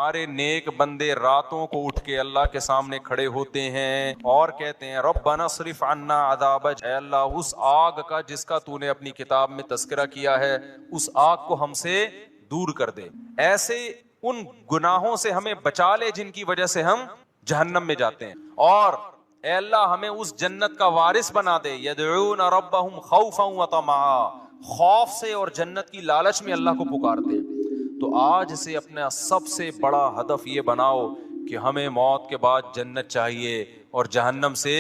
ہمارے نیک بندے راتوں کو اٹھ کے اللہ کے سامنے کھڑے ہوتے ہیں اور کہتے ہیں ربنا اصرف عنا عذاب، اے اللہ اس آگ کا جس کا تو نے اپنی کتاب میں تذکرہ کیا ہے اس آگ کو ہم سے دور کر دے، ایسے ان گناہوں سے ہمیں بچا لے جن کی وجہ سے ہم جہنم میں جاتے ہیں، اور اے اللہ ہمیں اس جنت کا وارث بنا دے، یدعون ربهم خوفا وطمعا، خوف سے اور جنت کی لالچ میں اللہ کو پکارتے ہیں۔ تو آج سے اپنا سب سے بڑا ہدف یہ بناؤ کہ ہمیں موت کے بعد جنت چاہیے اور جہنم سے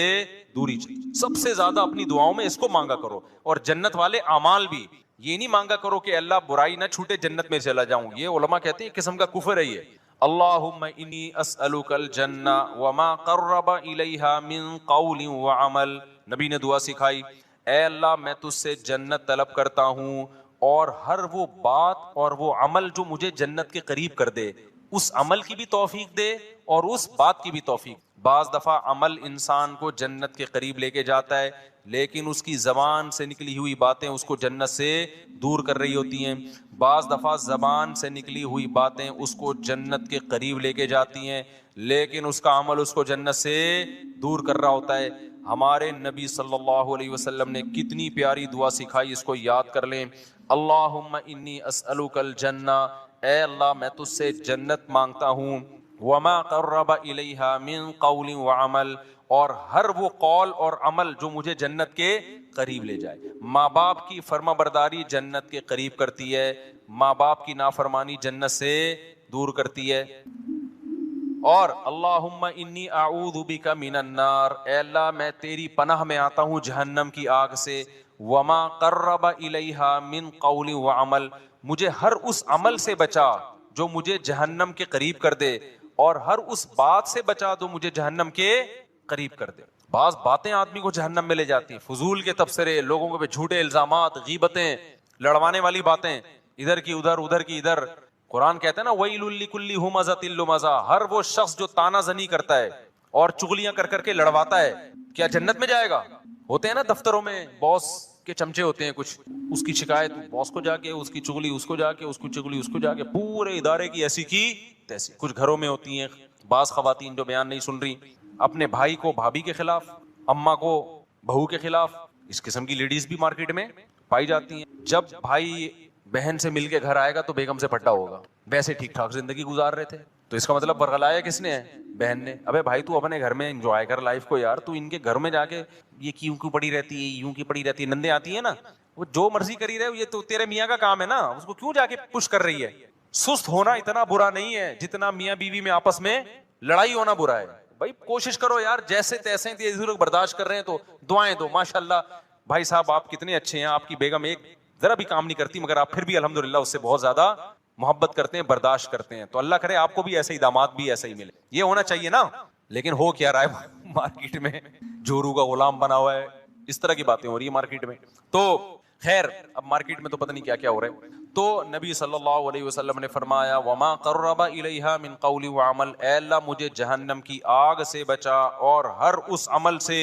دوری چاہیے۔ سب سے زیادہ اپنی دعاؤں میں اس کو مانگا کرو، اور جنت والے اعمال بھی، یہ نہیں مانگا کرو کہ اللہ برائی نہ چھوٹے جنت میں چلا جاؤں، یہ علماء کہتے ہیں ایک قسم کا کفر ہے یہ۔ اللہم انی اسألک الجنہ وما قرب الیہا من قول وعمل، نبی نے دعا سکھائی، اے اللہ میں تجھ سے جنت طلب کرتا ہوں اور ہر وہ بات اور وہ عمل جو مجھے جنت کے قریب کر دے، اس عمل کی بھی توفیق دے اور اس بات کی بھی توفیق۔ بعض دفعہ عمل انسان کو جنت کے قریب لے کے جاتا ہے، لیکن اس کی زبان سے نکلی ہوئی باتیں اس کو جنت سے دور کر رہی ہوتی ہیں۔ بعض دفعہ زبان سے نکلی ہوئی باتیں اس کو جنت کے قریب لے کے جاتی ہیں، لیکن اس کا عمل اس کو جنت سے دور کر رہا ہوتا ہے۔ ہمارے نبی صلی اللہ علیہ وسلم نے کتنی پیاری دعا سکھائی، اس کو یاد کر لیں۔ اللہم انی اسألک الجنہ، اے اللہ میں تجھ سے جنت مانگتا ہوں، وما قرب الیہا من قول وعمل، اور ہر وہ قول اور عمل جو مجھے جنت کے قریب لے جائے۔ ماں باپ کی فرما برداری جنت کے قریب کرتی ہے، ماں باپ کی نافرمانی جنت سے دور کرتی ہے۔ اور اللہم انی اعوذ بک من النار، اے اللہ میں تیری پناہ میں آتا ہوں جہنم کی آگ سے، وما قرب الیہا من قول وعمل، مجھے ہر اس عمل سے بچا جو مجھے جہنم کے قریب کر دے، اور ہر اس بات سے بچا جو مجھے جہنم کے قریب کر دے۔ بعض باتیں آدمی کو جہنم میں لے جاتی ہیں، فضول کے تبصرے، لوگوں کے جھوٹے الزامات، غیبتیں، لڑوانے والی باتیں، ادھر کی ادھر ادھر کی ادھر۔ قرآن کہتا ہے نا وَيْلٌ لِكُلِّ ہُمَزَةٍ لُمَزَةٍ، ہر وہ شخص جو تانا زنی کرتا ہے اور چغلیاں کر کر کے لڑواتا ہے، کیا جنت میں جائے گا؟ ہوتے ہیں نا دفتروں میں باس کے چمچے ہوتے ہیں کچھ، اس کی شکایت باس کو جا کے، اس کی چغلی اس کو جا کے، اس کی چغلی اس کو جا کے، پورے ادارے کی ایسی کی تیسی۔ کچھ گھروں میں ہوتی ہیں بعض خواتین جو بیان نہیں سن رہی، اپنے بھائی کو بھابھی کے خلاف، اماں کو بہو کے خلاف، اس قسم کی لیڈیز بھی مارکیٹ میں پائی جاتی ہیں۔ جب بھائی بہن سے مل کے گھر آئے گا تو بیگم سے پھٹا ہوگا، ویسے ٹھیک ٹھاک زندگی گزار رہے تھے، تو اس کا مطلب برگلایا کس نے ہے؟ بہن نے۔ ابے بھائی تو اپنے گھر میں انجوائے کر لائف کو یار، تو ان کے گھر میں جا کے یہ کیوں پڑی رہتی ہے، یوں کی پڑی رہتی ہے، نندیں آتی ہیں نا، وہ جو مرضی کری رہے، یہ تو تیرے میاں کا کام ہے نا، اس کو کیوں جا کے پش کر رہی ہے؟ سست ہونا اتنا برا نہیں ہے جتنا میاں بیوی میں آپس میں لڑائی ہونا برا ہے۔ بھائی کوشش کرو یار، جیسے تیسے برداشت کر رہے ہیں تو دعائیں دو، ماشاءاللہ بھائی صاحب آپ کتنے اچھے ہیں، آپ کی بیگم ایک ذرا بھی کام نہیں کرتی مگر آپ پھر بھی الحمدللہ اس سے بہت زیادہ محبت کرتے ہیں، برداشت کرتے ہیں، تو اللہ کرے آپ کو بھی ایسے ہی داماد بھی ایسا ہی ملے، یہ ہونا چاہیے نا۔ لیکن ہو کیا رہا ہے مارکیٹ میں، جورو کا غلام بنا ہوا ہے، اس طرح کی باتیں ہو رہی ہیں مارکیٹ میں۔ تو خیر اب مارکیٹ میں تو پتہ نہیں کیا کیا ہو رہا ہے۔ تو نبی صلی اللہ علیہ وسلم نے فرمایا وما قرب الیہا من قول وعمل، اے اللہ مجھے جہنم کی آگ سے بچا اور ہر اس عمل سے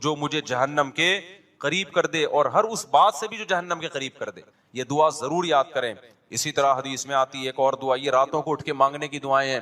جو مجھے جہنم کے قریب کر دے، اور ہر اس بات سے بھی جو جہنم کے قریب کر دے۔ یہ دعا ضرور یاد کریں۔ اسی طرح حدیث میں آتی ہے ایک اور دعا، یہ راتوں کو اٹھ کے مانگنے کی دعائیں ہیں۔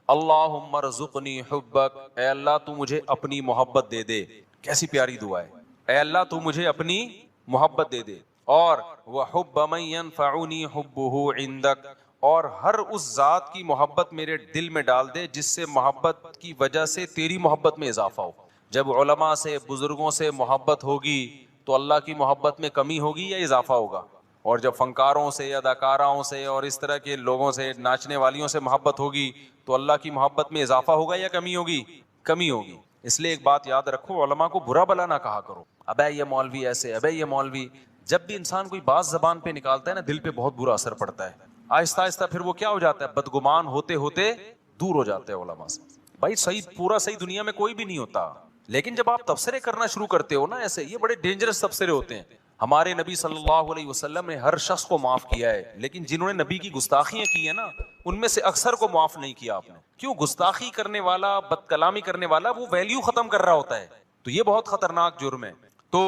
اللہم ارزقنی حبک، اے اللہ تو مجھے اپنی محبت دے دے۔ کیسی پیاری دعا ہے، اے اللہ تو مجھے اپنی محبت دے دے، اور وحب من ينفعنی حبہ عندک، اور ہر اس ذات کی محبت میرے دل میں ڈال دے جس سے محبت کی وجہ سے تیری محبت میں اضافہ ہو۔ جب علماء سے بزرگوں سے محبت ہوگی تو اللہ کی محبت میں کمی ہوگی یا اضافہ ہوگا؟ اور جب فنکاروں سے، اداکاراؤں سے اور اس طرح کے لوگوں سے، ناچنے والیوں سے محبت ہوگی تو اللہ کی محبت میں اضافہ ہوگا یا کمی ہوگی؟ کمی ہوگی۔ اس لیے ایک بات یاد رکھو، علماء کو برا بلا نہ کہا کرو، ابے یہ مولوی ایسے، ابے یہ مولوی۔ جب بھی انسان کوئی بات زبان پہ نکالتا ہے نا، دل پہ بہت برا اثر پڑتا ہے، آہستہ آہستہ پھر وہ کیا ہو جاتا ہے، بدگمان ہوتے ہوتے دور ہو جاتے ہیں علماء سے۔ بھائی صحیح، پورا صحیح دنیا میں کوئی بھی نہیں ہوتا، لیکن جب آپ تبصرے کرنا شروع کرتے ہو نا ایسے، یہ بڑے ڈینجرس تبصرے ہوتے ہیں۔ ہمارے نبی صلی اللہ علیہ وسلم نے ہر شخص کو معاف کیا ہے، لیکن جنہوں نے نبی کی گستاخیاں کی ہیں نا، ان میں سے اکثر کو معاف نہیں کیا آپ نے۔ کیوں؟ گستاخی کرنے والا، بد کلامی کرنے والا وہ ویلیو ختم کر رہا ہوتا ہے، تو یہ بہت خطرناک جرم ہے۔ تو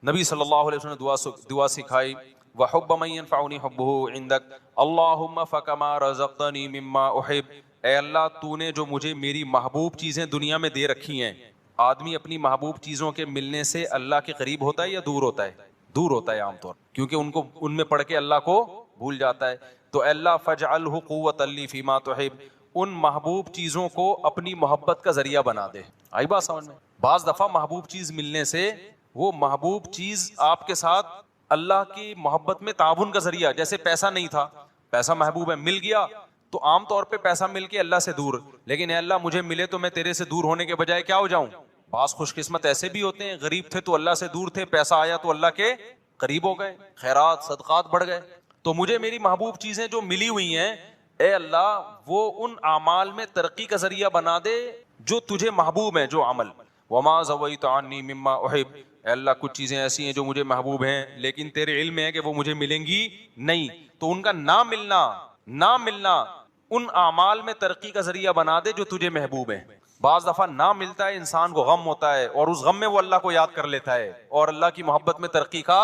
نبی صلی اللہ علیہ وسلم نے دعا سکھائی، وحب من ينفعنی حبہ عندک، اللہم فکما رزقتنی مما احب، اے اللہ تو نے جو مجھے میری محبوب چیزیں دنیا میں دے رکھی ہیں. آدمی اپنی محبوب چیزوں کے ملنے سے اللہ کے قریب ہوتا ہے یا دور ہوتا ہے؟ دور ہوتا ہے عام طور، کیونکہ ان میں پڑھ کے اللہ کو بھول جاتا ہے. تو اے اللہ فاجعلہ قوۃ لی فیما تحب، ان محبوب چیزوں کو اپنی محبت کا ذریعہ بنا دے. آئی بات سمجھ میں؟ بعض دفعہ محبوب چیز ملنے سے وہ محبوب چیز آپ کے ساتھ اللہ کی محبت میں تعاون کا ذریعہ، جیسے پیسہ نہیں تھا، پیسہ محبوب ہے، مل گیا تو عام طور پہ پیسہ مل کے اللہ سے دور، لیکن اے اللہ مجھے ملے تو میں تیرے سے دور ہونے کے بجائے کیا ہو جاؤں. بعض خوش قسمت ایسے بھی ہوتے ہیں، غریب تھے تو اللہ سے دور تھے، پیسہ آیا تو اللہ کے قریب ہو گئے، خیرات صدقات بڑھ گئے. تو مجھے میری محبوب چیزیں جو ملی ہوئی ہیں اے اللہ وہ ان اعمال میں ترقی کا ذریعہ بنا دے جو تجھے محبوب ہیں، جو عمل. وما زویت عنی مما احب، اے اللہ کچھ چیزیں ایسی ہیں جو مجھے محبوب ہیں لیکن تیرے علم ہے کہ وہ مجھے ملیں گی نہیں، تو ان کا نہ ملنا ان اعمال میں ترقی کا ذریعہ بنا دے جو تجھے محبوب ہیں. بعض دفعہ نہ ملتا ہے، انسان کو غم ہوتا ہے اور اس غم میں وہ اللہ کو یاد کر لیتا ہے اور اللہ کی محبت میں ترقی کا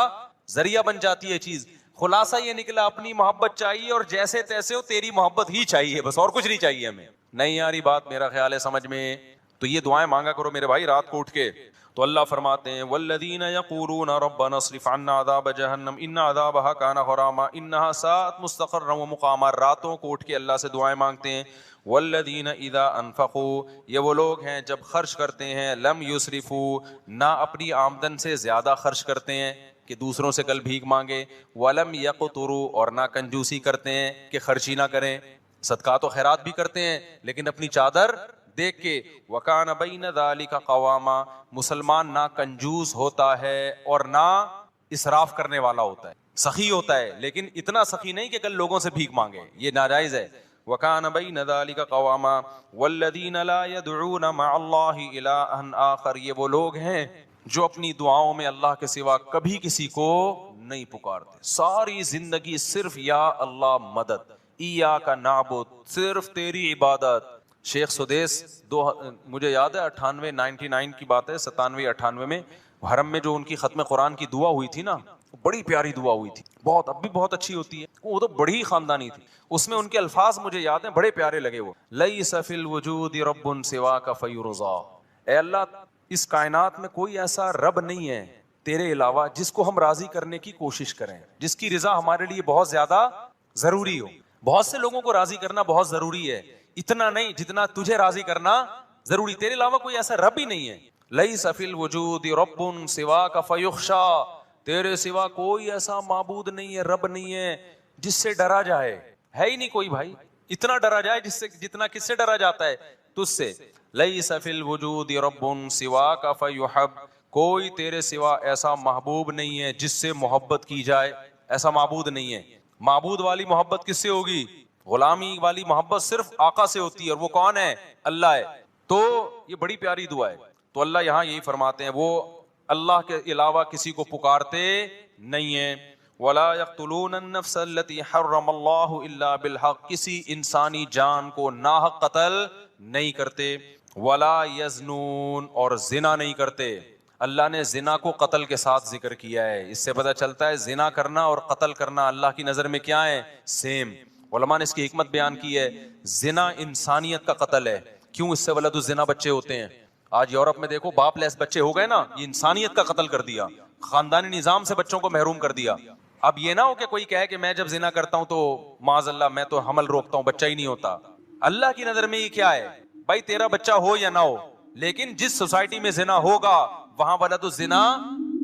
ذریعہ بن جاتی ہے چیز. خلاصہ یہ نکلا اپنی محبت چاہیے اور جیسے تیسے ہو تیری محبت ہی چاہیے، بس اور کچھ نہیں چاہیے ہمیں. نہیں یاری بات میرا خیال ہے سمجھ میں؟ تو یہ دعائیں مانگا کرو میرے بھائی رات کو اٹھ کے. تو اللہ فرماتے ہیں والذین یقولون ربنا اصرف عنا عذاب جہنم ان عذابها کان غراما انها ساءت مستقرا ومقاما. راتوں کو اٹھ کے اللہ سے دعائیں مانگتے ہیں. والذین اذا انفقوا، یہ وہ لوگ ہیں جب خرچ کرتے ہیں، لم یسرفوا، نہ اپنی آمدن سے زیادہ خرچ کرتے ہیں کہ دوسروں سے کل بھیک مانگے، ولم یقتروا، اور نہ کنجوسی کرتے ہیں کہ خرچی نہ کریں، صدقات و خیرات بھی کرتے ہیں لیکن اپنی چادر دیکھ کے. وکان بین ذالک قواما، مسلمان نہ کنجوس ہوتا ہے اور نہ اسراف کرنے والا ہوتا ہے، سخی ہوتا ہے لیکن اتنا سخی نہیں کہ کل لوگوں سے بھیک مانگے، یہ ناجائز ہے. وکان بین ذالک قواما والذین لا يدعون مع اللہ الہا آخر، یہ وہ لوگ ہیں جو اپنی دعاؤں میں اللہ کے سوا کبھی کسی کو نہیں پکارتے، ساری زندگی صرف یا اللہ مدد، ایاک نعبد، صرف تیری عبادت. شیخ سدیس مجھے یاد ہے 99 کی بات ہے، 97-98 میں حرم میں جو ان کی ختم قرآن کی دعا ہوئی تھی نا، بڑی پیاری دعا ہوئی تھی، بہت اب بھی بہت اچھی ہوتی ہے، وہ تو بڑی خاندانی تھی. اس میں ان کے الفاظ مجھے یاد ہیں، بڑے پیارے لگے. وہ لیس فی الوجود رب سواک فیرضا، اے اللہ اس کائنات میں کوئی ایسا رب نہیں ہے تیرے علاوہ جس کو ہم راضی کرنے کی کوشش کریں، جس کی رضا ہمارے لیے بہت زیادہ ضروری ہو. بہت سے لوگوں کو راضی کرنا بہت ضروری ہے، اتنا نہیں جتنا تجھے راضی کرنا ضروری. تیرے علاوہ کوئی ایسا رب ہی نہیں ہے. لیس فی الوجود رب سواک فیخشا، تیرے سوا کوئی ایسا معبود نہیں ہے، رب نہیں ہے جس سے ڈرا جائے، ہے ہی نہیں کوئی بھائی. اتنا ڈرا جائے جس سے جتنا کس سے ڈرا جاتا ہے؟ تجھ سے. لیس فی الوجود رب سواک فیحب، کوئی تیرے سوا ایسا محبوب نہیں ہے جس سے محبت کی جائے، ایسا معبود نہیں ہے. معبود والی محبت کس سے ہوگی؟ غلامی والی محبت صرف آقا سے ہوتی ہے، اور وہ کون ہے؟ اللہ ہے. تو یہ بڑی پیاری دعا ہے. تو اللہ یہاں یہی فرماتے ہیں وہ اللہ کے علاوہ کسی کو پکارتے نہیں ہیں. ولا يقتلون النفس التي حرم الله الا بالحق، کسی انسانی جان کو ناحق قتل نہیں کرتے. ولا يزنون، اور زنا نہیں کرتے. اللہ نے زنا کو قتل کے ساتھ ذکر کیا ہے، اس سے پتہ چلتا ہے زنا کرنا اور قتل کرنا اللہ کی نظر میں کیا ہے؟ سیم. علماء نے اس کی حکمت بیان کی ہے، زنا انسانیت کا قتل ہے. کیوں؟ اس سے ولد الزنا بچے ہوتے ہیں. آج یورپ میں دیکھو باپ لیس بچے ہو گئے نا، یہ انسانیت کا قتل کر دیا، خاندانی نظام سے بچوں کو محروم کر دیا. اب یہ نہ ہو کہ کوئی کہے کہ میں جب زنا کرتا ہوں تو معاذ اللہ میں تو حمل روکتا ہوں، بچہ ہی نہیں ہوتا. اللہ کی نظر میں یہ کیا ہے بھائی؟ تیرا بچہ ہو یا نہ ہو، لیکن جس سوسائٹی میں زنا ہوگا وہاں ولد الزنا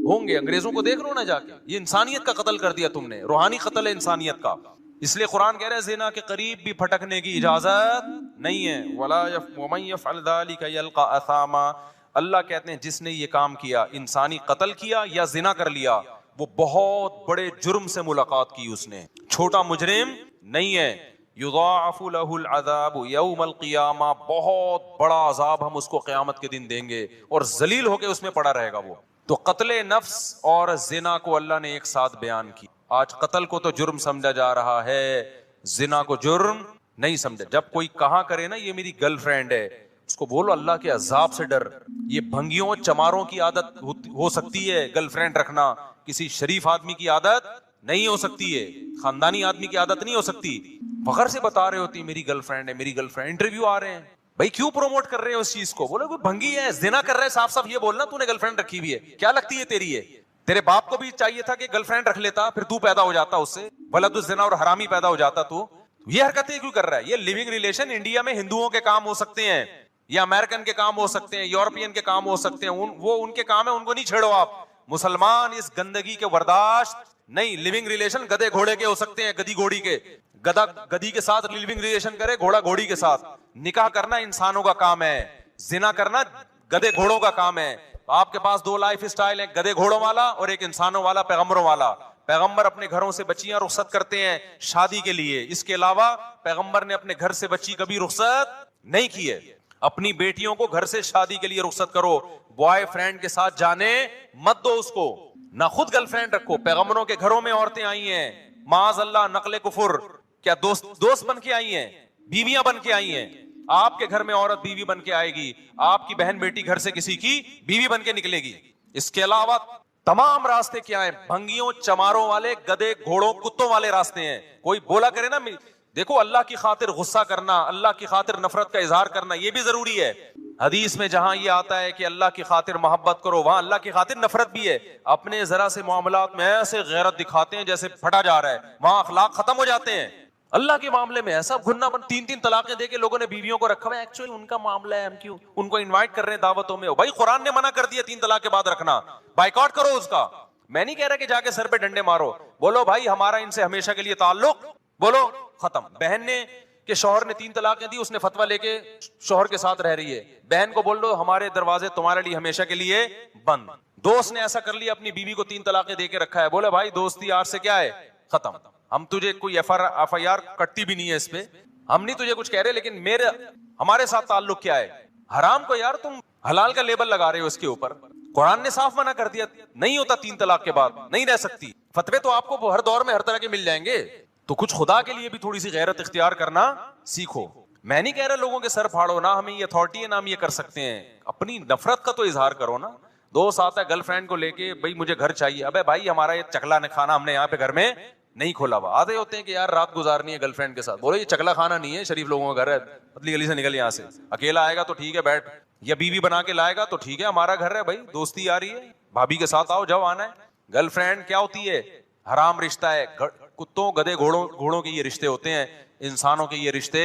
ہوں گے. انگریزوں کو دیکھ لو نا جا کے، یہ انسانیت کا قتل کر دیا تم نے، روحانی قتل ہے انسانیت کا. اس لیے قرآن کہہ رہا ہے زنا کے قریب بھی پھٹکنے کی اجازت نہیں ہے. وَمَن يَفْعَلْ ذَلِكَ يَلْقَ أَثَامًا، اللہ کہتے ہیں جس نے یہ کام کیا، انسانی قتل کیا یا زنا کر لیا، وہ بہت بڑے جرم سے ملاقات کی، اس نے چھوٹا مجرم نہیں ہے. یضاعف له العذاب یوم القیامہ، بہت بڑا عذاب ہم اس کو قیامت کے دن دیں گے اور ذلیل ہو کے اس میں پڑا رہے گا وہ. تو قتل نفس اور زنا کو اللہ نے ایک ساتھ بیان کی. آج قتل کو تو جرم سمجھا جا رہا ہے، زنا کو جرم نہیں سمجھا. جب کوئی کہا کرے نا یہ میری گرل فرینڈ ہے، اس کو بولو اللہ کے عذاب سے ڈر. یہ بھنگیوں چماروں کی عادت ہو سکتی ہے گرل فرینڈ رکھنا، کسی شریف آدمی کی عادت نہیں ہو سکتی ہے، خاندانی آدمی کی عادت نہیں ہو سکتی. فخر سے بتا رہے ہوتی میری گرل فرینڈ ہے، میری گرل فرینڈ. انٹرویو آ رہے ہیں، بھائی کیوں پروموٹ کر رہے ہیں اس چیز کو؟ بولے کوئی بھنگی ہے، زنا کر رہے ہیں، صاف صاف یہ بولنا تو نے گرل فرینڈ رکھی ہوئی ہے، کیا لگتی ہے تیری ہے؟ تیرے باپ کو بھی چاہیے تھا کہ گرل فرینڈ رکھ لیتا، پھر تو پیدا ہو جاتا اس سے ولد الزنا اور حرامی پیدا ہو جاتا. تو یہ حرکتیں کیوں کر رہا ہے؟ یہ لیونگ ریلیشن انڈیا میں ہندوؤں کے کام ہو سکتے ہیں یا امریکن کے کام ہو سکتے ہیں، یورپین کے کام ہو سکتے ہیں، وہ ان کے کام ہے، ان کو نہیں چھیڑو آپ. مسلمان اس گندگی کے برداشت نہیں. لیونگ ریلیشن گدے گھوڑے کے ہو سکتے ہیں، گدی گھوڑی کے. گدا گدی کے ساتھ لیونگ ریلیشن کرے، گھوڑا گھوڑی کے ساتھ. نکاح کرنا انسانوں کا کام ہے، زنا کرنا گدے گھوڑوں کا کام ہے. آپ کے پاس دو لائف اسٹائل ہے، گدے گھوڑوں والا اور ایک انسانوں والا، پیغمبروں والا. پیغمبر اپنے گھروں سے بچیاں رخصت کرتے ہیں شادی کے لیے، اس کے علاوہ پیغمبر نے اپنے گھر سے بچی کبھی رخصت نہیں کی ہے. اپنی بیٹیوں کو گھر سے شادی کے لیے رخصت کرو، بوائے فرینڈ کے ساتھ جانے مت دو اس کو، نہ خود گرل فرینڈ رکھو. پیغمبروں کے گھروں میں عورتیں آئی ہیں، معاذ اللہ نقل کفر، کیا دوست بن کے آئی ہیں، بیویاں بن کے آئی ہیں. آپ کے گھر میں عورت بیوی بن کے آئے گی، آپ کی بہن بیٹی گھر سے کسی کی بیوی بن کے نکلے گی. اس کے علاوہ تمام راستے کیا ہیں؟ بھنگیوں چماروں والے، گدے گھوڑوں کتوں والے راستے ہیں. کوئی بولا کرے نا، دیکھو اللہ کی خاطر غصہ کرنا، اللہ کی خاطر نفرت کا اظہار کرنا یہ بھی ضروری ہے. حدیث میں جہاں یہ آتا ہے کہ اللہ کی خاطر محبت کرو، وہاں اللہ کی خاطر نفرت بھی ہے. اپنے ذرا سے معاملات میں ایسے غیرت دکھاتے ہیں جیسے پھٹا جا رہا ہے، وہاں اخلاق ختم ہو جاتے ہیں. اللہ کے معاملے میں ایسا گھننا بن، 3 طلاقیں دے کے لوگوں نے بیویوں کو رکھا ہوا ہے. ایکچولی ان کا معاملہ ہے، ہم کیوں ان کو انوائٹ کر رہے ہیں دعوتوں میں؟ بھائی قرآن نے منع کر دیا 3 طلاق کے بعد رکھنا، بائیکاٹ کرو اس کا. میں نہیں کہہ رہا کہ جا کے سر پہ ڈنڈے مارو، بولو بھائی ہمارا ان سے ہمیشہ کے لیے تعلق، بولو ختم. بہن نے کہ شوہر نے 3 طلاقیں دی، اس نے فتویٰ لے کے شوہر کے ساتھ رہ رہی ہے، بہن کو بول دو ہمارے دروازے تمہارے لیے ہمیشہ کے لیے بند. دوست نے ایسا کر لیا، اپنی بیوی کو 3 طلاقیں دے کے رکھا ہے، بولے بھائی دوستی آج سے کیا ہے ختم، ہم تجھے کوئی ایف آئی آر کٹتی بھی نہیں ہے اس پہ، ہم نہیں تجھے کچھ کہہ رہے، لیکن ہمارے ساتھ تعلق کیا ہے؟ حرام کو یار تم حلال کا لیبل لگا رہے ہو اس کے اوپر. قرآن نے صاف منع کر دیا، نہیں ہوتا 3 طلاق کے بعد، نہیں رہ سکتی. فتوے تو آپ کو ہر دور میں ہر طرح کے مل جائیں گے، تو کچھ خدا کے لیے بھی تھوڑی سی غیرت اختیار کرنا سیکھو. میں نہیں کہہ رہا لوگوں کے سر پھاڑو، نہ ہمیں یہ اتھارٹی ہے نہ ہم یہ کر سکتے ہیں. اپنی نفرت کا تو اظہار کرو نا. دوست آتا ہے گرل فرینڈ کو لے کے، بھائی مجھے گھر چاہیے، ابے بھائی ہمارا یہ چکلا کھانا ہم نے یہاں پہ گھر میں نہیں کھولا ہوا. آدھے ہوتے ہیں کہ یار رات گزارنی ہے گرل فرینڈ کے ساتھ، بولے یہ چکلا کھانا نہیں ہے، شریف لوگوں کا گھر ہے، پتلی گلی سے نکل یہاں سے. اکیلا آئے گا تو ٹھیک ہے بیٹھ، یا بیوی بنا کے لائے گا تو ٹھیک ہے ہمارا گھر ہے، بھائی دوستی آ رہی ہے بھابھی کے ساتھ آؤ جب آنا ہے. گرل فرینڈ کیا ہوتی ہے؟ حرام رشتہ ہے. کتوں گدے گھوڑوں کے یہ رشتے ہوتے ہیں، انسانوں کے یہ رشتے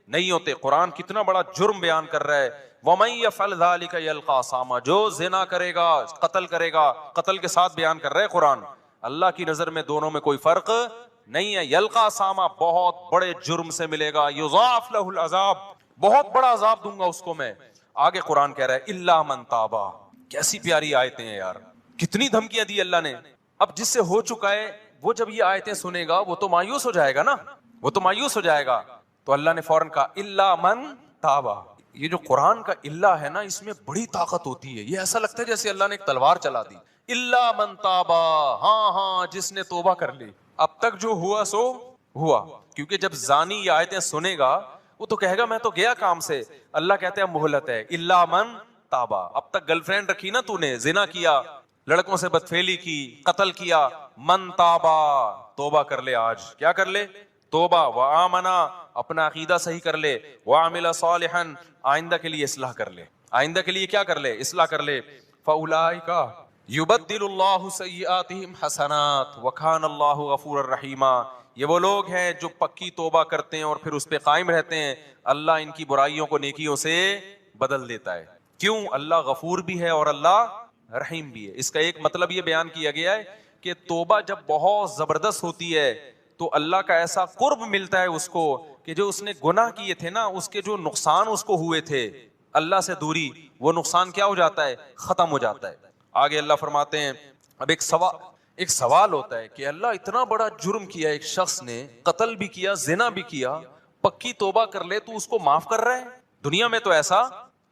نہیں ہوتے. قرآن کتنا بڑا جرم بیان کر رہا ہے، وَمَن يَفْعَلْ ذَلِكَ يَلْقَ أَثَامًا، جو زنا کرے گا قتل کرے گا. قتل کے ساتھ بیان کر رہے قرآن. اللہ کی نظر میں دونوں میں کوئی فرق نہیں ہے. یلقا أثاما، بہت بڑے جرم سے ملے گا. یضاعف له العذاب، بہت بڑا عذاب دوں گا اس کو میں. آگے قرآن کہہ رہا ہے الا من تابا. کیسی پیاری آیتیں ہیں یار، کتنی دھمکیاں دی اللہ نے. اب جس سے ہو چکا ہے وہ جب یہ آیتیں سنے گا وہ تو مایوس ہو جائے گا نا، وہ تو مایوس ہو جائے گا. تو اللہ نے فوراً کہا الا من تابا. یہ جو قرآن کا اللہ ہے نا، اس میں بڑی طاقت ہوتی ہے. یہ ایسا لگتا ہے جیسے اللہ نے ایک تلوار چلا دی. الا من تابا، ہاں جس نے توبہ کر لی. اب تک جو ہوا سو ہوا، کیونکہ جب زانی یہ آیتیں سنے گا وہ تو کہے گا میں تو گیا کام سے. اللہ کہتے ہیں مہلت ہے، الا من تابا. اب تک گرل فرینڈ رکھی نا، تو نے زنا کیا، لڑکوں سے بدفعلی کی، قتل کیا، من تابا، توبہ کر لے. آج کیا کر لے؟ توبہ. وآمنا، اپنا عقیدہ صحیح کر لے. وعمل صالحا، آئندہ کے لیے اصلاح کر لے. آئندہ کے لیے کیا کر لے؟ اصلاح کر لے. فاولئک یبدل اللہ سیئاتہم حسنات وکان اللہ غفورا رحیما. یہ وہ لوگ ہیں جو پکی توبہ کرتے ہیں اور پھر اس پہ قائم رہتے ہیں. اللہ ان کی برائیوں کو نیکیوں سے بدل دیتا ہے. کیوں؟ اللہ غفور بھی ہے اور اللہ رحیم بھی ہے. اس کا ایک مطلب یہ بیان کیا گیا ہے کہ توبہ جب بہت زبردست ہوتی ہے تو اللہ کا ایسا قرب ملتا ہے اس کو کہ جو اس نے گناہ کیے تھے نا، اس کے جو نقصان اس کو ہوئے تھے، اللہ سے دوری، وہ نقصان کیا ہو جاتا ہے؟ ختم ہو جاتا ہے. آگے اللہ فرماتے ہیں، اب ایک سوال ہوتا ہے کہ اللہ اتنا بڑا جرم کیا ایک شخص نے، قتل بھی کیا، زنا بھی کیا، پکی توبہ کر لے تو اس کو معاف کر رہا ہے؟ دنیا میں تو ایسا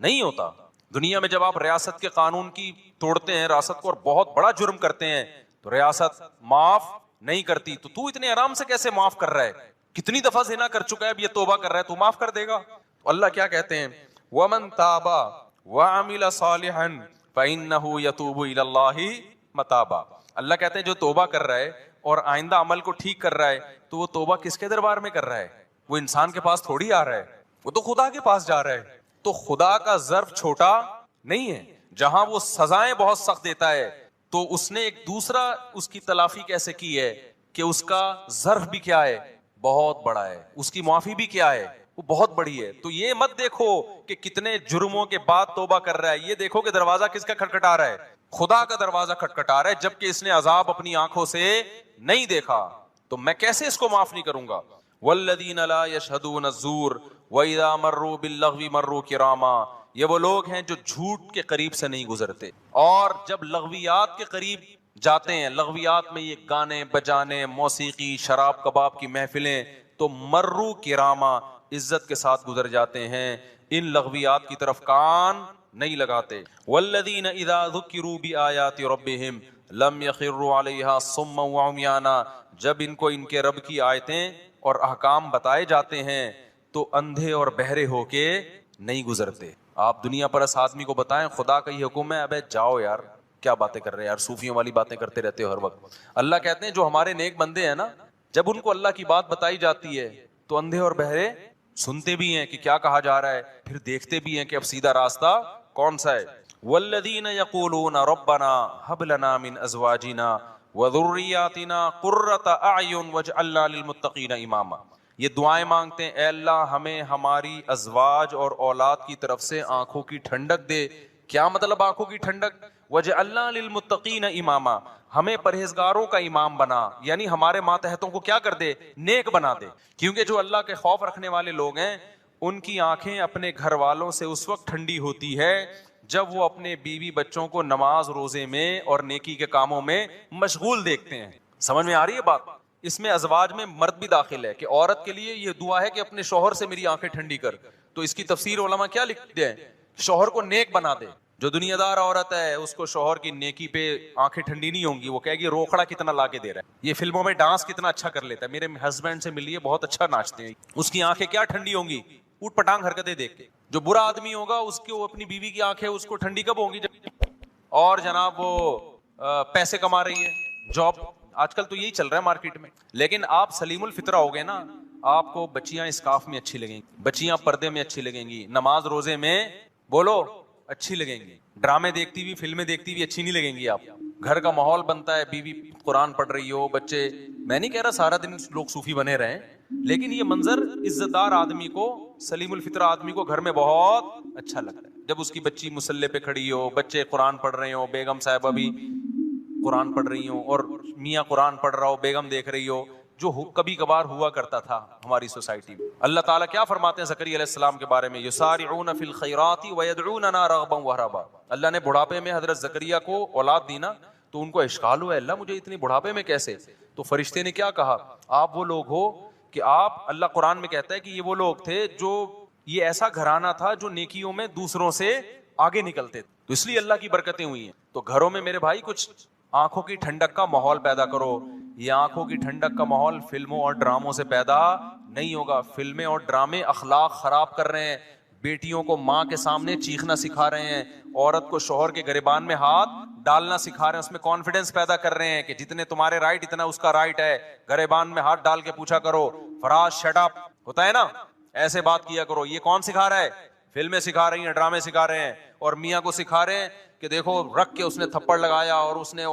نہیں ہوتا. دنیا میں جب آپ ریاست کے قانون کی توڑتے ہیں، ریاست کو اور بہت بڑا جرم کرتے ہیں تو ریاست معاف نہیں کرتی. تو اتنے آرام سے کیسے معاف کر رہا ہے؟ کتنی دفعہ زنا کر چکا ہے، اب یہ توبہ کر رہا ہے تو معاف کر دے گا؟ تو اللہ کیا کہتے ہیں، وَمَن تَابَ وَعَمِلَ صَالِحًا فَإِنَّهُ يَتُوبُ إِلَى اللَّهِ مَتَابًا. اللہ کہتے ہیں جو توبہ کر رہا ہے اور آئندہ عمل کو ٹھیک کر رہا ہے تو وہ توبہ کس کے دربار میں کر رہا ہے؟ وہ انسان کے پاس تھوڑی آ رہا ہے, وہ تو خدا کے پاس جا رہا ہے. تو خدا کا ظرف چھوٹا نہیں ہے. جہاں وہ سزائیں بہت سخت دیتا ہے تو اس نے ایک دوسرا اس کی تلافی کیسے کی ہے کہ اس کا ظرف بھی کیا ہے, بہت بڑا ہے, اس کی معافی بھی کیا ہے, وہ بہت بڑی ہے. تو یہ مت دیکھو کہ کتنے جرموں کے بعد توبہ کر رہا ہے, یہ دیکھو کہ دروازہ کس کا کھٹکھٹا رہا ہے, خدا کا دروازہ کھٹکھٹا رہا ہے, جبکہ اس نے عذاب اپنی آنکھوں سے نہیں دیکھا. تو میں کیسے اس کو معاف نہیں کروں گا؟ والذین لا یشہدون الزور واذا مروا باللغو مروا کراما. یہ وہ لوگ ہیں جو جھوٹ کے قریب سے نہیں گزرتے, اور جب لغویات کے قریب جاتے ہیں, لغویات میں یہ گانے بجانے, موسیقی, شراب کباب کی محفلیں, تو مروا کراما, عزت کے ساتھ گزر جاتے ہیں, ان لغویات کی طرف کان نہیں لگاتے. والذین اذا ذکروا بآیات ربہم لم یخروا علیہا صما وعمیانا. جب ان کو ان کے رب کی آیتیں اور احکام بتائے جاتے ہیں تو اندھے اور بہرے ہو کے نہیں گزرتے. آپ دنیا پرست آدمی کو بتائیں خدا کا یہ حکم ہے, ابے جاؤ یار, کیا باتیں کر رہے ہیں یار, صوفیوں والی باتیں کرتے رہتے ہو ہر وقت. اللہ کہتے ہیں جو ہمارے نیک بندے ہیں نا, جب ان کو اللہ کی بات بتائی جاتی ہے تو اندھے اور بہرے سنتے بھی ہیں کہ کیا کہا جا رہا ہے, پھر دیکھتے بھی ہیں کہ اب سیدھا راستہ کون سا ہے. والذین یقولون ربنا ھب لنا من ازواجنا وذریاتنا قرۃ اعین واجعلنا للمتقین اماما. یہ دعائیں مانگتے ہیں, اے اللہ ہمیں ہماری ازواج اور اولاد کی طرف سے آنکھوں کی ٹھنڈک دے. کیا مطلب آنکھوں کی ٹھنڈک؟ وجعلنا للمتقین اماما, ہمیں پرہیزگاروں کا امام بنا, یعنی ہمارے ماتحتوں کو کیا کر دے, نیک بنا دے. کیونکہ جو اللہ کے خوف رکھنے والے لوگ ہیں ان کی آنکھیں اپنے گھر والوں سے اس وقت ٹھنڈی ہوتی ہے جب وہ اپنے بیوی بچوں کو نماز روزے میں اور نیکی کے کاموں میں مشغول دیکھتے ہیں. سمجھ میں آ رہی ہے بات؟ اس میں ازواج میں مرد بھی داخل ہے کہ عورت کے لیے یہ دعا ہے کہ اپنے شوہر سے میری آنکھیں ٹھنڈی کر. تو اس کی تفسیر علماء کیا لکھتے ہیں, شوہر کو نیک بنا دے. جو دنیا دار عورت ہے اس کو شوہر کی نیکی پہ آنکھیں ٹھنڈی نہیں ہوں گی, وہ کہے گی روکڑا کتنا لا کے دے رہا ہے, یہ فلموں میں ڈانس کتنا اچھا کر لیتا ہے, میرے ہسبینڈ سے ملیے بہت اچھا ناچتے ہیں. اس کی آنکھیں کیا ٹھنڈی ہوں گی, اوٹ پٹانگ حرکتیں دیکھ کے. جو برا آدمی ہوگا اس کی اپنی بیوی کی آنکھیں اس کو ٹھنڈی کب ہوں گی جب, اور جناب وہ پیسے کما رہی ہے, جاب, آج کل تو یہی چل رہا ہے مارکیٹ میں. لیکن آپ سلیم الفطرہ ہو گئے نا, آپ کو بچیاں اسکارف میں اچھی لگیں گی, بچیاں پردے میں اچھی لگیں گی, نماز روزے میں بولو اچھی لگیں گی, ڈرامے دیکھتی ہوئی فلمیں دیکھتی ہوئی اچھی نہیں لگیں گی. آپ گھر کا ماحول بنتا ہے, بیوی قرآن پڑھ رہی ہو, بچے, میں نہیں کہہ رہا سارا دن لوگ صوفی بنے رہیں, لیکن یہ منظر عزت دار آدمی کو, سلیم الفطرہ آدمی کو گھر میں بہت اچھا لگتا ہے جب اس کی بچی مصلی پہ کھڑی ہو, بچے قرآن پڑھ رہے ہو, بیگم صاحبہ بھی قرآن پڑھ رہی ہوں, اور میاں قرآن پڑھ رہا ہو, بیگم دیکھ رہی ہو, جو کبھی کبھار ہوا کرتا تھا ہماری سوسائٹی میں. اللہ تعالیٰ کیا فرماتے ہیں زکریا علیہ السلام کے بارے میں, یسارعون فی الخیرات ویدعوننا رغبا ورہبا. اللہ نے بڑھاپے میں حضرت زکریا کو اولاد دی نا, تو ان کو اشکال ہوا, اللہ مجھے اتنی بڑھاپے میں کیسے؟ تو فرشتے نے کیا کہا, آپ وہ لوگ ہو کہ آپ, اللہ قرآن میں کہتا ہے کہ یہ وہ لوگ تھے جو, یہ ایسا گھرانہ تھا جو نیکیوں میں دوسروں سے آگے نکلتے تھے, تو اس لیے اللہ کی برکتیں ہوئی ہیں. تو گھروں میں میرے بھائی کچھ آنکھوں کی ٹھنڈک کا ماحول پیدا کرو. یہ آنکھوں کی ٹھنڈک کا ماحول فلموں اور ڈراموں سے پیدا نہیں ہوگا. فلمیں اور ڈرامے اخلاق خراب کر رہے ہیں, بیٹیوں کو ماں کے سامنے چیخنا سکھا رہے ہیں, عورت کو شوہر کے گریبان میں ہاتھ ڈالنا سکھا رہے ہیں, اس میں کانفیڈنس پیدا کر رہے ہیں کہ جتنے تمہارے رائٹ اتنا اس کا رائٹ ہے, گریبان میں ہاتھ ڈال کے پوچھا کرو فراز شٹ اپ, ہوتا ہے نا, ایسے بات کیا کرو. یہ کون سکھا رہا ہے؟ فلمیں سکھا رہی ہیں, ڈرامے سکھا رہے ہیں, اور میاں کو سکھا رہے ہیں کہ دیکھو رکھ کے اس نے تھپڑ لگایا اور اس نے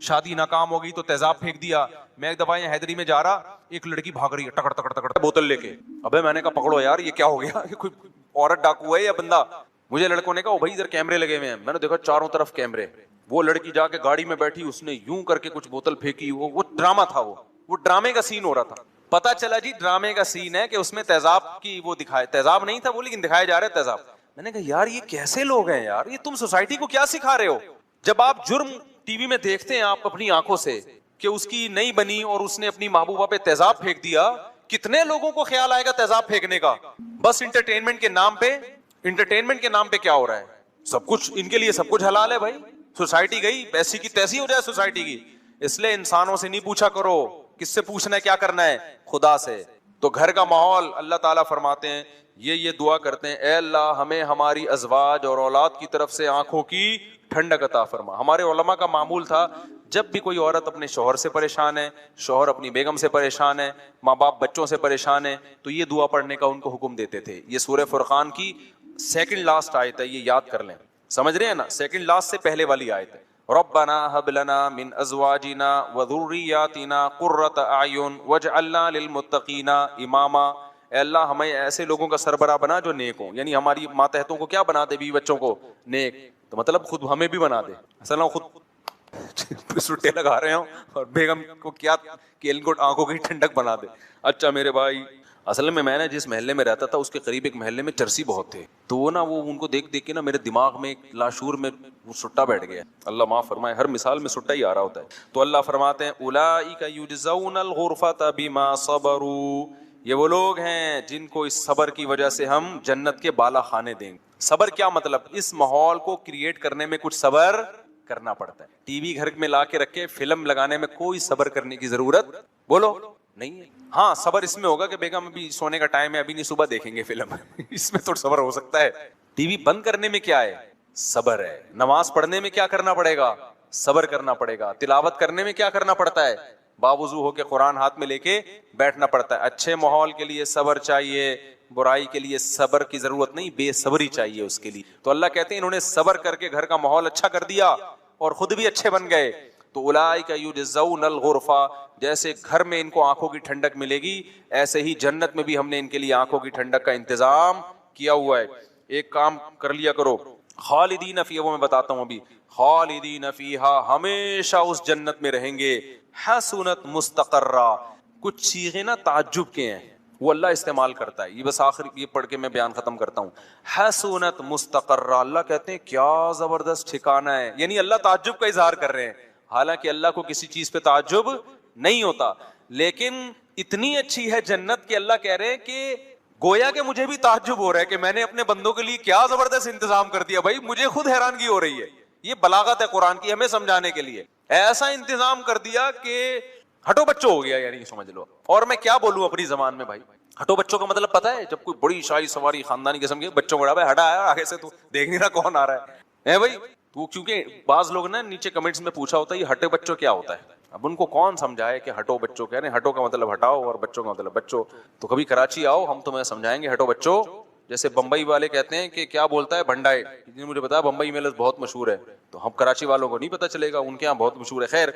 شادی ناکام ہو گئی تو تیزاب پھینک دیا. میں ایک دفعہ یہاں حیدری میں جا رہا, ایک لڑکی بھاگ رہی ہے ٹکڑ ٹکڑ ٹکڑ بوتل لے کے, ابے میں نے کہا پکڑو یار یہ کیا ہو گیا, کوئی عورت ڈاکو ہے یا بندہ؟ مجھے لڑکوں نے کہا بھائی ادھر کیمرے لگے ہوئے ہیں. میں نے دیکھا چاروں طرف کیمرے. وہ لڑکی جا کے گاڑی میں بیٹھی, اس نے یوں کر کے کچھ بوتل پھینکی, وہ ڈرامہ تھا, وہ ڈرامے کا سین ہو رہا تھا. پتا چلا جی ڈرامے کا سین ہے کہ اس میں تیزاب کی وہ دکھائے, تیزاب نہیں تھا وہ لیکن دکھایا جا رہا ہے تیزاب. میں نے کہا یار یہ کیسے لوگ ہیں یار, یہ تم سوسائٹی کو کیا سکھا رہے ہو؟ جب آپ جرم ٹی وی میں دیکھتے ہیں آپ اپنی آنکھوں سے کہ اس کی نہیں بنی اور اس نے اپنی محبوبہ پہ تیزاب پھینک دیا, کتنے لوگوں کو خیال آئے گا تیزاب پھینکنے کا؟ بس انٹرٹینمنٹ کے نام پہ, انٹرٹینمنٹ کے نام پہ کیا ہو رہا ہے, سب کچھ ان کے لیے سب کچھ حلال ہے بھائی. سوسائٹی گئی ایسی کی تیسی ہو جائے سوسائٹی کی. اس لیے انسانوں سے نہیں پوچھا کرو, کس سے پوچھنا ہے, کیا کرنا ہے, خدا سے. تو گھر کا ماحول اللہ تعالیٰ فرماتے ہیں یہ دعا کرتے ہیں, اے اللہ ہمیں ہماری ازواج اور اولاد کی طرف سے آنکھوں کی ٹھنڈک عطا فرما. ہمارے علماء کا معمول تھا جب بھی کوئی عورت اپنے شوہر سے پریشان ہے, شوہر اپنی بیگم سے پریشان ہے, ماں باپ بچوں سے پریشان ہے, تو یہ دعا پڑھنے کا ان کو حکم دیتے تھے. یہ سورہ فرقان کی سیکنڈ لاسٹ آیت ہے, یہ یاد کر لیں. سمجھ رہے ہیں نا, سیکنڈ لاسٹ سے پہلے والی آیت ہے. ربنا هب لنا من ازواجنا وذرياتنا قرة اعین واجعلنا للمتقین اماما. اے اللہ ہمیں ایسے لوگوں کا سربراہ بنا جو نیک ہوں, یعنی ہماری ماتحتوں کو کیا بنا دے, بیوی بچوں کو نیک, تو مطلب خود ہمیں بھی بنا دے. اصل خود سٹے لگا رہے ہوں اور بیگم کو کیا کہ ان کو آنکھوں کی ٹھنڈک بنا دے. اچھا میرے بھائی, اصل میں نے جس محلے میں رہتا تھا اس کے قریب ایک محلے میں چرسی بہت تھے, تو وہ نا وہ ان کو دیکھ دیکھ کے نا میرے دماغ میں ایک لاشور میں وہ سٹا بیٹھ گیا. اللہ معاف فرمائے, ہر مثال میں سٹا ہی آ رہا ہوتا ہے. تو اللہ فرماتے ہیں اولئک یجزون الغرفۃ بما صبروا, یہ وہ لوگ ہیں جن کو اس صبر کی وجہ سے ہم جنت کے بالا خانے دیں گے. صبر کیا مطلب, اس ماحول کو کریٹ کرنے میں کچھ صبر کرنا پڑتا ہے. ٹی وی گھر میں لا کے رکھے, فلم لگانے میں کوئی صبر کرنے کی ضرورت بولو نہیں ہے. ہاں صبر اس میں ہوگا کہ بیگم ابھی سونے کا ٹائم ہے, ابھی نہیں صبح دیکھیں گے فلم, اس میں تو صبر ہو سکتا ہے. ٹی وی بند کرنے میں کیا ہے, صبر ہے. نماز پڑھنے میں کیا کرنا پڑے گا, صبر کرنا پڑے گا. تلاوت کرنے میں کیا کرنا پڑتا ہے, باوضو ہو کے قرآن ہاتھ میں لے کے بیٹھنا پڑتا ہے. اچھے ماحول کے لیے صبر چاہیے, برائی کے لیے صبر کی ضرورت نہیں, بے صبری چاہیے اس کے لیے. تو اللہ کہتے ہیں انہوں نے صبر کر کے گھر کا ماحول اچھا کر دیا اور خود بھی اچھے بن گئے. تو اولئک یجزون الغرفہ, جیسے گھر میں ان کو آنکھوں کی ٹھنڈک ملے گی, ایسے ہی جنت میں بھی ہم نے ان کے لیے آنکھوں کی ٹھنڈک کا انتظام کیا ہوا ہے. ایک کام کر لیا کرو, خالدین فیہا, وہ میں بتاتا ہوں ابھی, خالدین فیہا, ہمیشہ اس جنت میں رہیں گے. حسنت مستقرہ, کچھ صیغے نا تعجب کے ہیں, وہ اللہ استعمال کرتا ہے. یہ بس آخر یہ پڑھ کے میں بیان ختم کرتا ہوں. حسنت مستقرہ, اللہ کہتے ہیں کیا زبردست ٹھکانہ ہے, یعنی اللہ تعجب کا اظہار کر رہے ہیں. حالانکہ اللہ کو کسی چیز پہ تعجب نہیں ہوتا, لیکن اتنی اچھی ہے جنت کہ اللہ کہہ رہے ہیں کہ گویا کہ مجھے بھی تعجب ہو رہا ہے کہ میں نے اپنے بندوں کے لیے کیا زبردست انتظام کر دیا. بھائی مجھے خود حیرانگی ہو رہی ہے. یہ بلاغت ہے قرآن کی ہمیں سمجھانے کے لیے. ایسا انتظام کر دیا کہ ہٹو بچوں ہو گیا, یعنی سمجھ لو. اور میں کیا بولوں اپنی زبان میں بھائی, ہٹو بچوں کا مطلب پتا ہے, جب کوئی بڑی شاہی سواری خاندانی قسم کے بچوں کو ہٹا ہے آگے سے, تو دیکھ نہیں رہا کون آ رہا ہے بھائی. تو کیونکہ بعض لوگ نا نیچے کمنٹس میں پوچھا ہوتا ہے یہ ہٹے بچوں کیا ہوتا ہے. اب ان کو کون سمجھائے کہ ہٹو بچوں کہہ رہے ہیں, ہٹو کا مطلب ہٹاؤ اور بچوں کا مطلب بچوں. تو کبھی کراچی آؤ, ہم تمہیں سمجھائیں گے ہٹو بچوں. جیسے بمبئی والے کہتے ہیں کہ کیا بولتا ہے بھنڈائے, مجھے بتایا بمبئی میں لفظ بہت مشہور ہے, تو ہم کراچی والوں کو نہیں پتا چلے گا, ان کے یہاں بہت مشہور ہے. خیر,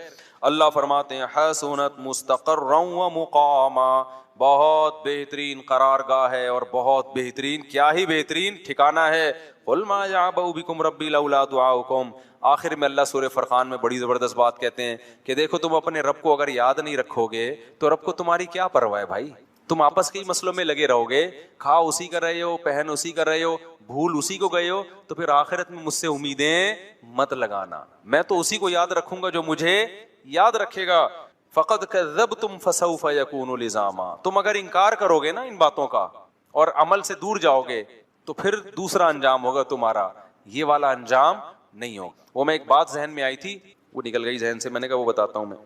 اللہ فرماتے ہیں حسنت مستقرا و مقاما, بہت بہترین قرار گاہ ہے اور بہت بہترین, کیا ہی بہترین ٹھکانہ ہے. قل ما یعبأ بکم ربی لولا دعاؤکم. آخر میں اللہ سورہ فرقان میں بڑی زبردست بات کہتے ہیں کہ دیکھو تم اپنے رب کو اگر یاد نہیں رکھو گے تو رب کو تمہاری کیا پرواہ ہے بھائی. تم آپس کے ہی مسئلوں میں لگے رہو گے, کھا اسی کر رہے ہو, پہن اسی کر رہے ہو, بھول اسی کو گئے ہو, تو پھر آخرت میں مجھ سے امیدیں مت لگانا. میں تو اسی کو یاد رکھوں گا جو مجھے یاد رکھے گا. فقد کذبتم فسوف یکون لزاما. تم اگر انکار کرو گے نا ان باتوں کا اور عمل سے دور جاؤ گے تو پھر دوسرا انجام ہوگا تمہارا, یہ والا انجام نہیں ہو. وہ میں ایک بات ذہن میں آئی تھی, وہ نکل گئی ذہن سے, میں نے کہا وہ بتاتا ہوں میں.